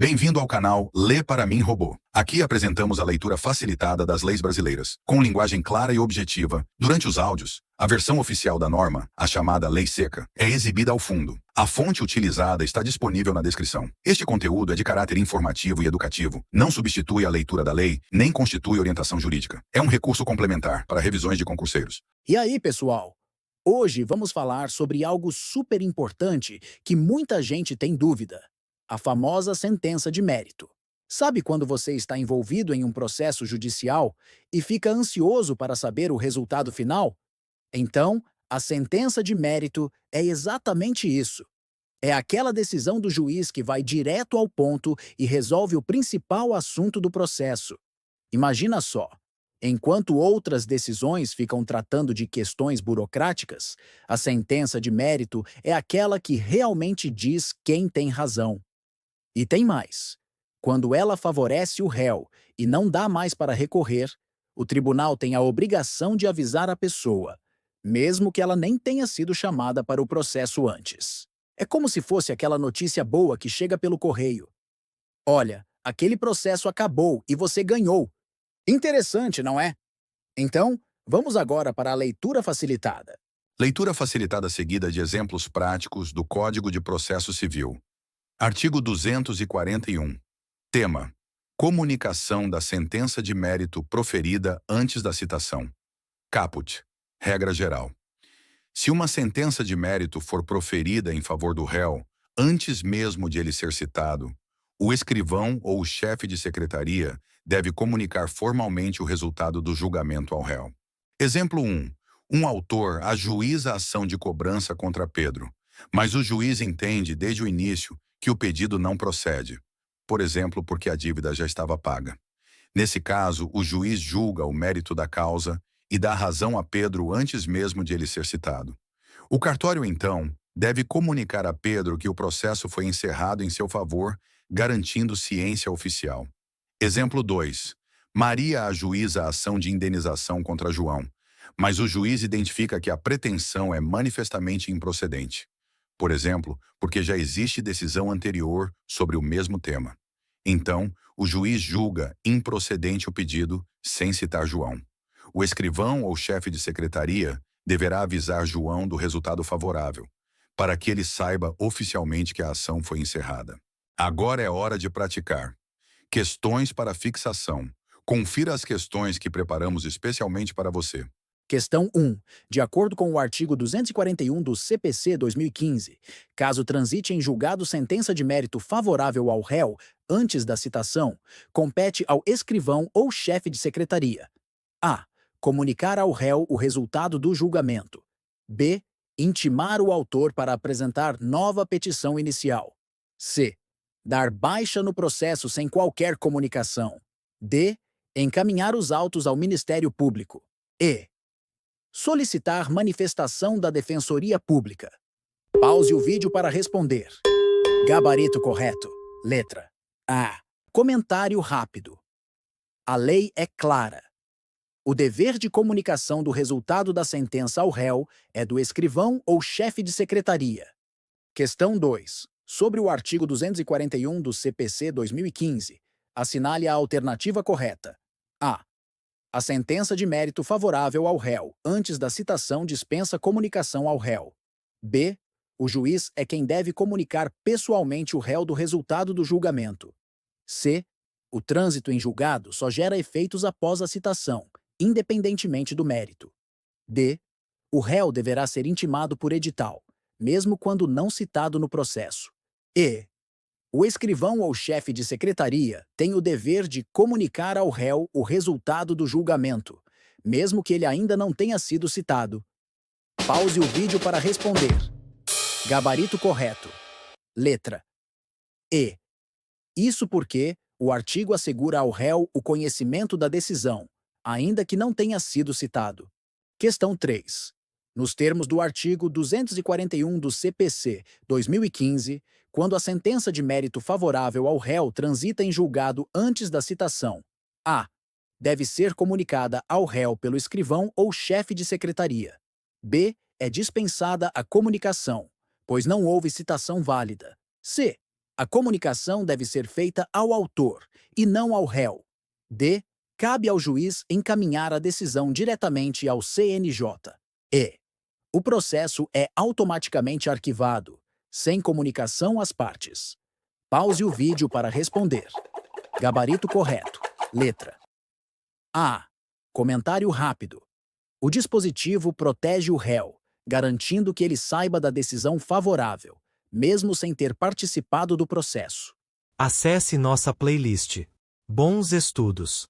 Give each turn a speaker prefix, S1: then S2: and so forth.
S1: Bem-vindo ao canal Lê para mim, Robô. Aqui apresentamos a leitura facilitada das leis brasileiras, com linguagem clara e objetiva. Durante os áudios, a versão oficial da norma, a chamada Lei Seca, é exibida ao fundo. A fonte utilizada está disponível na descrição. Este conteúdo é de caráter informativo e educativo, não substitui a leitura da lei, nem constitui orientação jurídica. É um recurso complementar para revisões de concurseiros.
S2: E aí, pessoal? Hoje vamos falar sobre algo super importante que muita gente tem dúvida: a famosa sentença de mérito. Sabe quando você está envolvido em um processo judicial e fica ansioso para saber o resultado final? Então, a sentença de mérito é exatamente isso. É aquela decisão do juiz que vai direto ao ponto e resolve o principal assunto do processo. Imagina só. Enquanto outras decisões ficam tratando de questões burocráticas, a sentença de mérito é aquela que realmente diz quem tem razão. E tem mais. Quando ela favorece o réu e não dá mais para recorrer, o tribunal tem a obrigação de avisar a pessoa, mesmo que ela nem tenha sido chamada para o processo antes. É como se fosse aquela notícia boa que chega pelo correio. Olha, aquele processo acabou e você ganhou. Interessante, não é? Então, vamos agora para a leitura facilitada.
S1: Leitura facilitada seguida de exemplos práticos do Código de Processo Civil. Artigo 241. Tema: comunicação da sentença de mérito proferida antes da citação. Caput. Regra geral. Se uma sentença de mérito for proferida em favor do réu, antes mesmo de ele ser citado, o escrivão ou o chefe de secretaria deve comunicar formalmente o resultado do julgamento ao réu. Exemplo 1. Um autor ajuiza a ação de cobrança contra Pedro, mas o juiz entende desde o início que o pedido não procede, por exemplo, porque a dívida já estava paga. Nesse caso, o juiz julga o mérito da causa e dá razão a Pedro antes mesmo de ele ser citado. O cartório, então, deve comunicar a Pedro que o processo foi encerrado em seu favor, garantindo ciência oficial. Exemplo 2. Maria ajuiza a ação de indenização contra João, mas o juiz identifica que a pretensão é manifestamente improcedente. Por exemplo, porque já existe decisão anterior sobre o mesmo tema. Então, o juiz julga improcedente o pedido sem citar João. O escrivão ou chefe de secretaria deverá avisar João do resultado favorável, para que ele saiba oficialmente que a ação foi encerrada. Agora é hora de praticar. Questões para fixação. Confira as questões que preparamos especialmente para você.
S2: Questão 1. De acordo com o artigo 241 do CPC 2015, caso transite em julgado sentença de mérito favorável ao réu antes da citação, compete ao escrivão ou chefe de secretaria: A. Comunicar ao réu o resultado do julgamento. B. Intimar o autor para apresentar nova petição inicial. C. Dar baixa no processo sem qualquer comunicação. D. Encaminhar os autos ao Ministério Público. E. Solicitar manifestação da Defensoria Pública. Pause o vídeo para responder. Gabarito correto. Letra A. Comentário rápido. A lei é clara. O dever de comunicação do resultado da sentença ao réu é do escrivão ou chefe de secretaria. Questão 2. Sobre o artigo 241 do CPC 2015, assinale a alternativa correta. A. A sentença de mérito favorável ao réu antes da citação dispensa comunicação ao réu. B. O juiz é quem deve comunicar pessoalmente o réu do resultado do julgamento. C. O trânsito em julgado só gera efeitos após a citação, independentemente do mérito. D. O réu deverá ser intimado por edital, mesmo quando não citado no processo. E. O escrivão ou chefe de secretaria tem o dever de comunicar ao réu o resultado do julgamento, mesmo que ele ainda não tenha sido citado. Pause o vídeo para responder. Gabarito correto. Letra E. Isso porque o artigo assegura ao réu o conhecimento da decisão, ainda que não tenha sido citado. Questão 3. Nos termos do artigo 241 do CPC 2015, quando a sentença de mérito favorável ao réu transita em julgado antes da citação, A. Deve ser comunicada ao réu pelo escrivão ou chefe de secretaria. B. É dispensada a comunicação, pois não houve citação válida. C. A comunicação deve ser feita ao autor e não ao réu. D. Cabe ao juiz encaminhar a decisão diretamente ao CNJ. E. O processo é automaticamente arquivado, sem comunicação às partes. Pause o vídeo para responder. Gabarito correto. Letra A. Comentário rápido. O dispositivo protege o réu, garantindo que ele saiba da decisão favorável, mesmo sem ter participado do processo.
S3: Acesse nossa playlist. Bons estudos!